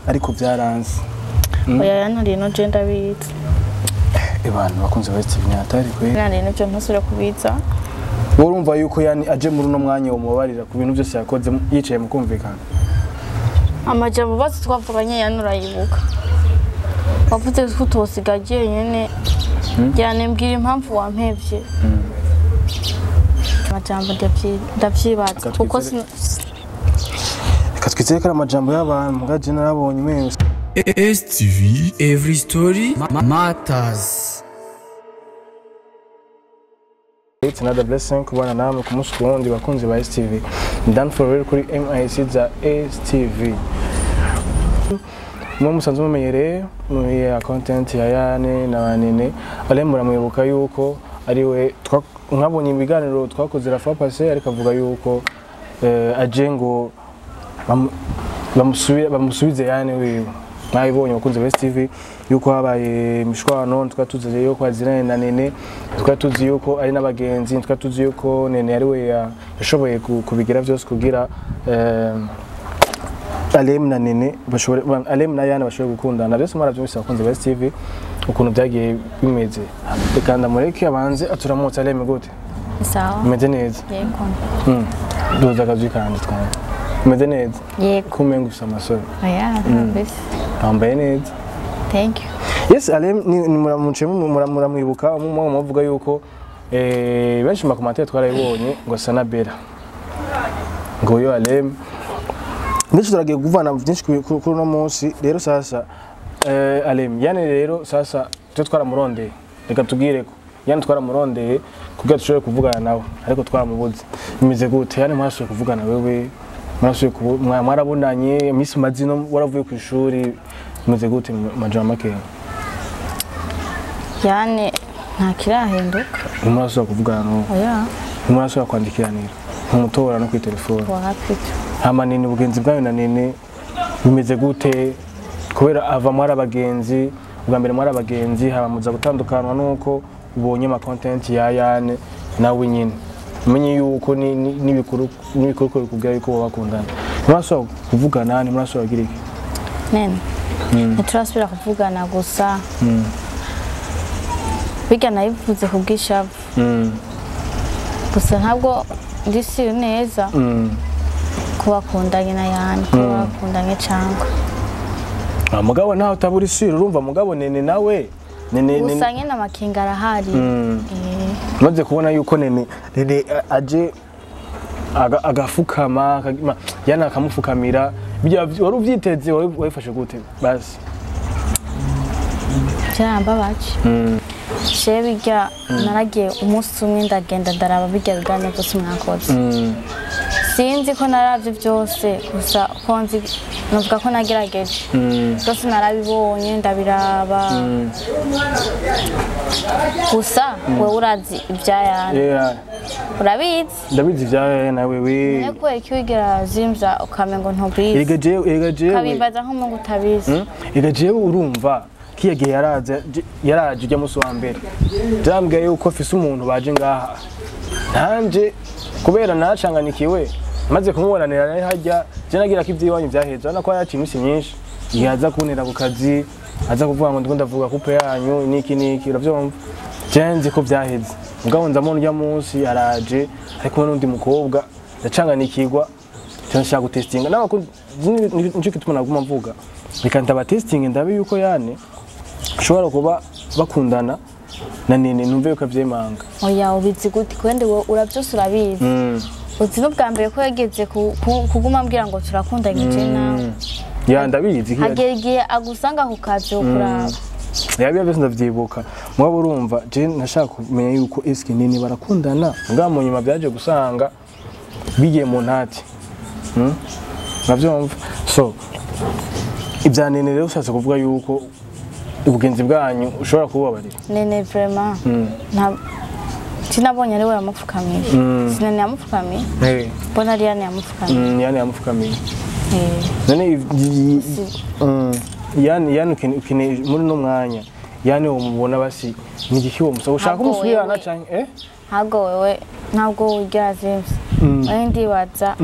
ariko byaranze oya yanari no gender bit abantu bakunze bati nyatari kwe nari no cyo ntusubira kubiza urumva yuko yani aje muri no mwanya wo mubarira ku bintu byose yakoze yicaye mu kumvikana amajambo basi twavuganye yanurayibuka wavuze ko utosigaje nyene cyane mbwira impamvu wampevye amajambo ndavyibaza kuko katwizeye ko amajambo y'abantu ngaje narabonye mwese STV every story matters. It's another blessing kubana namwe ku munsi wundi bakunzi ba STV done for real kuri MIC za STV mwe musanzwe mumenyereye muri content ya Yane na Nene alemura mwibuka yuko ari we nkabonye ibiganiro twakoze la fois passée ariko avuga yuko aje ngo bamusubize Yane wiwe mwabibonye bakunze ba STV yuko habaye imishwano twatuze yuko azirane na Nene twatuzi yuko ari nabagenzi twatuzi yuko Nene ari we yashoboye kubigira byose kugira Alem na Nene bashobore Alem na Yane bashobore gukundana byose mwarabyumvise bakunze ba STV ukuntu byagiye bimeze kandi mureke abanze aturamutse Alem gute sawa meze neza yego doza akazi kandi twanje meze neza yego kumenga ufite amasoro oya bese ambaye neza thank you yes Alem ni muramwibuka muvuga yuko benshi mu commentaire twarayibonye ngo sana bera ngo yo Alem ndetse turagiye kuvana byinshi kuri no munsi rero sasa Alem Yane rero sasa twe twaramurondeye reka tugire ko Yane twaramurondeye kugira dushobore kuvugana nawe ariko twaramubuze bimeze gute Yane mwasuye kuvugana wewe mwasuye mwarabonanye Miss Mazino waravuye ku ishuri bimeze gute majama make Yane nta kirahinduka mwasuye kuvugana no oya mwasuye kwandikiranira umutora no ku telefone wapita Hamanini bugenzi bwayo na Nene bimeze gute kubera ava muri abagenzi ubwa mbere muri abagenzi habamuza gutandukanwa nuko ubonye ma content ya Yane nawe nyine umenye yuko n'ibikuru bikubwira yuko bakundana muraso kuvugana ni muraso bagira iki Nene ntiturasubira kuvugana gusa biga nayivuze kubwishavu gusa ntabwo ndisi neza kubakundanye na Yane kubakundanye cyangwa Umugabo naho utabura isiro urumva Mugabo Nene nawe Nene usanye na makinga arahari maze kubona yuko Nene aje agafukama Yane akamufukamira wari uvyiteze wayifashe gute basi cyambabaje shebijya naragiye umunsi umwe ndagenda ndaraba bijya biganiro byose mwakoze sinzi ko naravye byose gusa konzi nuvuga ko nagerageje byose narabibonye ndabiraba gusa we urazi ivyayane urabizi ndabizi ivyayane nawe we neko ikwigera zimza ukamengo ntobizi egaje kabimbaza nko mu gutabizi egaje urumva kiyagiye yaraje ujya musi wa mbere ndambwiye yuko afise umuntu baje ngaha nanje kubera nacanganikiwe maze kumubonanira naye hajya je nagira ko ivyiwanyu vyaheze nako yaci imisi myinshi yaza kuntera ku kazi aza kuvuga ngo ndavuga kupe yanyu niki uravyumva jenzi ko vyaheze mugabo ndamona ujya munsi araje ariko n'undi mukobwa ndacanganikirwa cyangwa gutestinga n'abakunzi nico kituma naguma mvuga reka ndaba testing ndabe yuko Yane ushobora kuba bakundana na Nene numve yuko avyemanga oya ubizi gute kwende uravyose urabizi uzi no bwa mbere ko yageze kuguma mbwira ngo turakundanye je nawe ya ndabizi hagiye agusanga ku kazi ukuraba yabiye byose ndavyibuka mwabo urumva je nashaka kumenya yuko eske Nene barakundana ngamo nyuma byaje gusanga bigiye mu ntati navyumva so ibya Nene rero ushatse kuvuga yuko ubugenzi bwanyu ushobora kubabarira Nene vraiment nta sinabonye ari we yamupfukamiye sinene yamupfukamiye bona ari Yane yamupfukamiye Yane yamupfukamiye none Yane ukene muri no mwanya Yane umubona basi ni gikiwo musa ushaka umusubirana canke hago wewe ntabwo ugera zimse ndibaza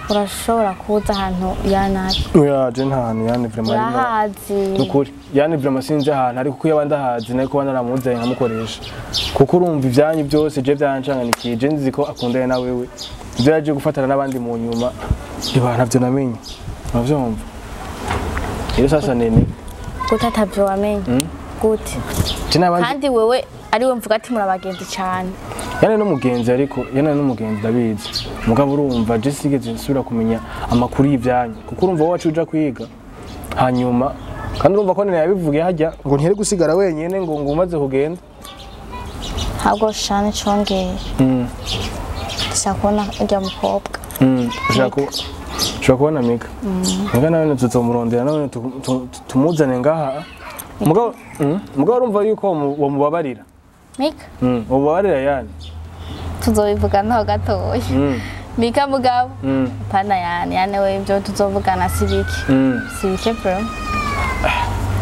urashobora kuza ahantu yanaje oya je nta hantu yani vraiment urahazi nukuri yani vraiment sinzi ahantu ariko kuko yabandi ahazi nari kuba naramuzaye nkamukoresha kuko urumva ivyanyu byose je byancanganikiye je nzi ko akundana na wewe ivyo yaje gufatana n'abandi mu nyuma ibana byo namenye navyumva iyo sasa Nene gute atavyo wamenye gute kandi wewe ariwe mvuga ati murabagenzi cyane yana n'umugenzi ariko yana n'umugenzi ndabizi mugabo urumva je sigeze nsubira kumenya amakuru y'ivyanyu kuko urumva wacu uja kwiga hanyuma kandi urumva ko Nene yabivugiye hajya ngo ntiyari gusigara wenyene ngo umaze kugenda ntabwo shane congeye ndashaka ujya mukobwa ushaka kubona Mika Mika nawe tuzomurondera nawe tumuzane ngaha mugabo urumva yuko wamubabarira Mika ubabarira yani tuzobivuganaho gatoya Mika mugabo pana yani we ibyo tuzovugana sibike bro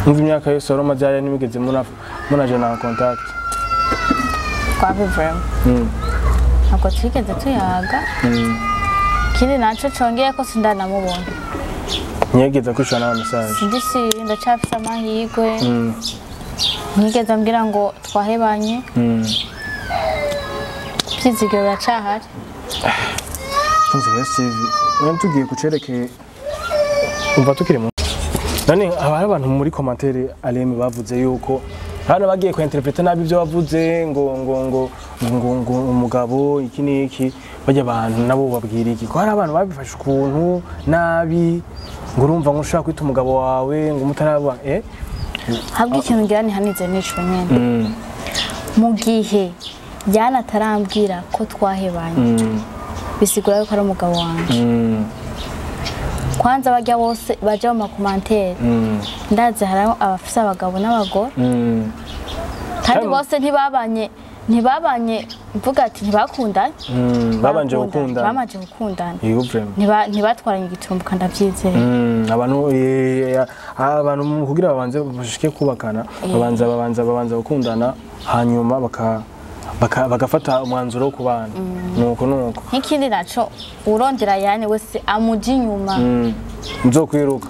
umva imyaka yose wari umaze hariya nimigeze munaje na contact kwabe bro ntabwo twigeze tuyaga ikindi naco congeye ko sindanamubona ntiyigeze kwishura n'aba message sindisi ndacafise amahirwe ntiyigeze ambwira ngo twahebanye byizigiro biracahari kunze TV none tugiye kucerekeye umva tukiri mu none hari abantu muri commentaire Aleme bavuze yuko hano bagiye ku interpreta nabi ibyo bavuze ngo umugabo iki niki bajya abantu nabo babwira iki ko hari abantu babifashe ukuntu nabi ngo urumva ngo ushaka kwita umugabo wawe ngo mutaraba habwe ikintu ngira ni hanize nico nyene mu gihe yana tarambwira ko twahebanye bisigura yuko ari umugabo wanje kwanza bajya bose baje mu commentaire ndaze hari abafise abagabo n'abagore kandi bose ntibabanye mvuga ati ntibakundanye babanje gukundana ntibatwaranye igitumbuka ndabyizeye abantu kugira babanze bashike kubakana babanza gukundana hanyuma bagafata umwanzuro wo kubana nuko nk'ikindi naco urondera yani wese amuji inyuma nzokwiruka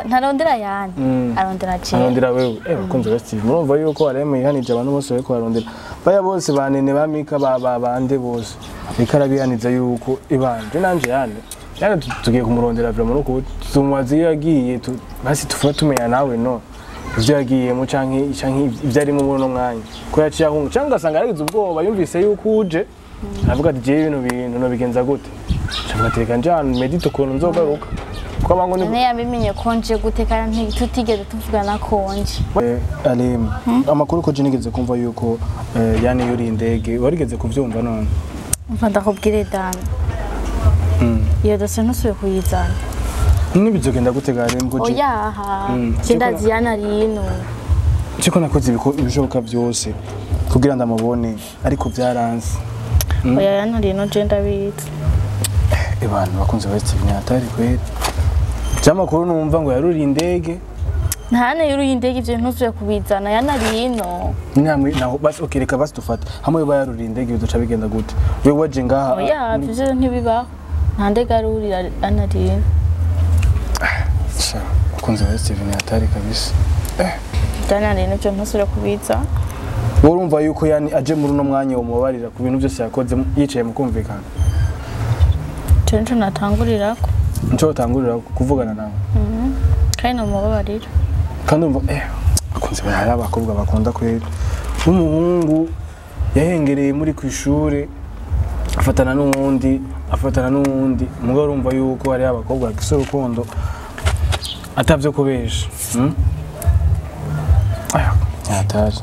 ntarondera yani arondera wewe bakunze basti murumva yuko Aleme yihanije abantu bose bariko barondera baya bose banene ba Mika bande bose bikarabihanije yuko ibanje nanje yani tugiye kumurondera vraiment nuko tumwazi yagiye basi tufume tumenya nawe no ivyo yagiyemo canke ivyarimo muri no mwanya ko yaciye ahunga canke ugasanga yarize ubwoba yumvise yuko uje avuga ati je ibintu no bigenza gute canke atereka njana medito ukuntu nzogaruka ko abango ni yabimenye konje gute kandi tutigeze tuvugana konje Aleme amakuru ko je nigeze kumva yuko yani yuri indege warigeze kuvyumva none mva ndakubwire dana iyo dose ntusuye kuyizana nibizogenda gutegara ngo je oyaha kindazi yana rino ciko nakoze ibishoboka byose kugira ndamubone ariko byaranze oya yana rino je ndabitse abantu bakunze bati nyatari kwera cyamakuru numva ngo yaruri indege ntane yuri indege ivyo ntusuye kubizana yana rino namwe naho basi okireka basi dufata hamwe bayaruri indege bizoca bigenda gute wewe waje ngaha oya byo ntibibaho nta ndege aruri yana rino kunze bati nyatari kabisa dana rino cyo ntusure kubiza urumva yuko yani aje muri no mwanya umubabarira ku bintu byose yakoze yicaye mu kumvikana cyo natangurirako nco tangurira kuvugana nawe kandi umubabarira kandi umva akunze hari abakobwa bakunda kwera n'umuhungu yahengereye muri ku ishure afatana n'uwundi mugabo urumva yuko hari abakobwa bakise urukundo atavyo kubesha yataje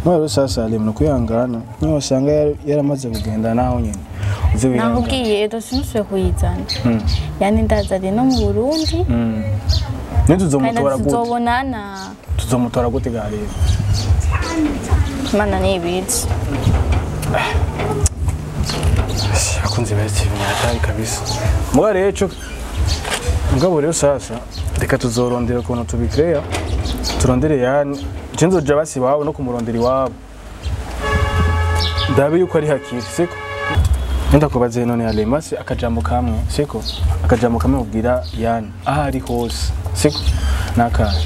mwero sasa Aleme no kuyangana niyo usanga yaramaze kugenda naho nyene nakubwiye dosinusuye kuyizana yani ndazari no mu Burundi tuzomutora gute tuzomutora gute gare mana nibizi akunze bati nyatari kabisa muga rero mugabo rero sasa reka tuzorondera ukuntu tubikreya turondere yani cenzoja basi wawe no kumurondera iwabo ndabe yuko ari hakiri siko ndakubaze none ale masi akajambo kamwe siko akajambo kamwe ubwira yani ahari hose siko nakaye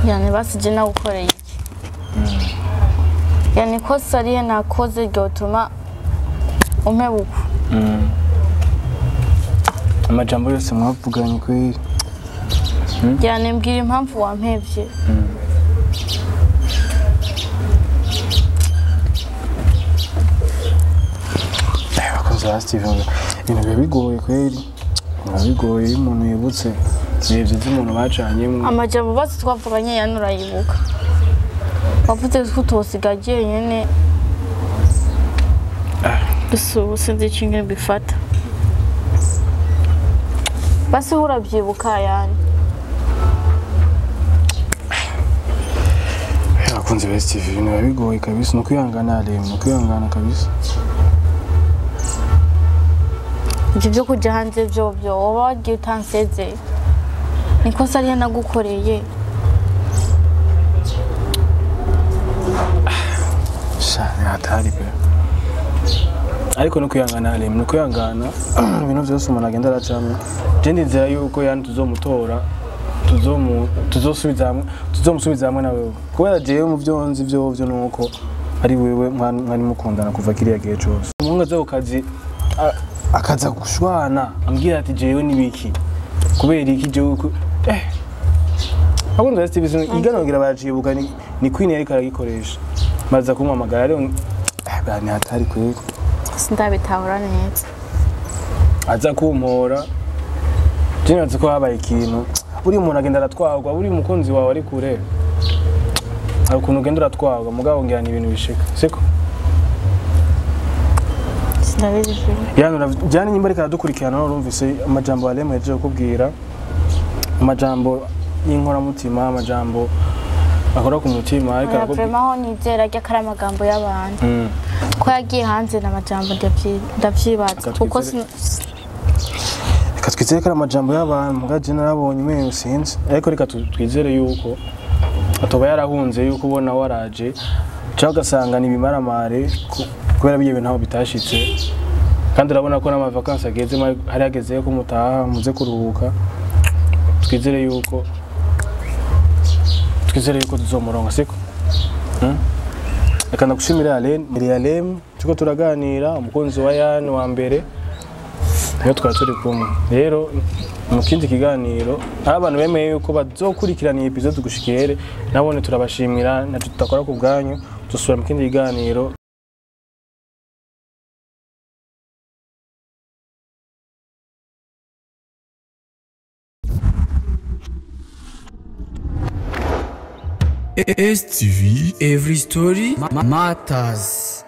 yani basi je nagukoreye iki yani kosa riye nakoze ryotuma umpebuka amajambo yose mwavuganye kweri yani mbwira impamvu wampevye bakunze Steven ibintu bigoye kweri bigoye umuntu yibutse nivyo umuntu bacanyemo amajambo basi twavuganye yanurayibuka wavuze ko utosigaje nyene gusa sinzi ikintu bifata basi urabyibuka yani bakunze Steven ibintu bigoye kabisa no kwihangana rero no kwihangana kabisa ibyo kujya hanze byo wowe wagiye utanseze nikosa ariyo nagukoreye shani hatari pe ariko no kwihangana rero no kwihangana ibintu byose umuntu agenda aracamo je ndizera yuko yani tuzomutora tuzomusubiza hamwe nawe kubera jewe mu byonzi byo nuko ari wewe mwari mukundana kuva kiriya gihe cyose umuntu aza ukazi akaza gushwana ambwira ati jewe nibiki kubera iki jewe abundi Steven iganongira bacibuka ni Queen yari karagikoresha maza kumamagara rero bani hatari kweri sindabitahura neza aza kumpora jina nziko habaye ikintu buri umuntu agenda aratwagwa buri umukunzi wawe ari kure ari ukuntu ugenda aratwagwa mugabo ngira ni ibintu bishika siko jani nyimba reka dukurikirana urumvise amajambo alemo yaje kubwira amajambo y'inkora mutima amajambo akora ku mutima ariko vraiment ho nizera rya karamagambo y'abantu ko yagiye hanze n'amajambo ndavyibaza kuko reka twizere ko amajambo y'abantu mugaje narabonye mwe sinzi ariko reka twizere yuko atoba yarahunze yuko ubona waraje cyangwa ugasanga ni bimaramare kubera biye bintu bitashitse kandi urabona ko n'ama vacances ageze hari ageze ko mutaha muze kuruhuka twizere yuko tuzomuronga siko akana gushimira Alem tuko turaganira umukunzi wa yani wa mbere niyo twaturi kumwe rero mu kindi kiganiro abantu bemeye yuko bazokurikirana iyi episode gushikere nabone turabashimira na tutakora ku bwanyu dusubira mu kindi kiganiro. STV, every story matters.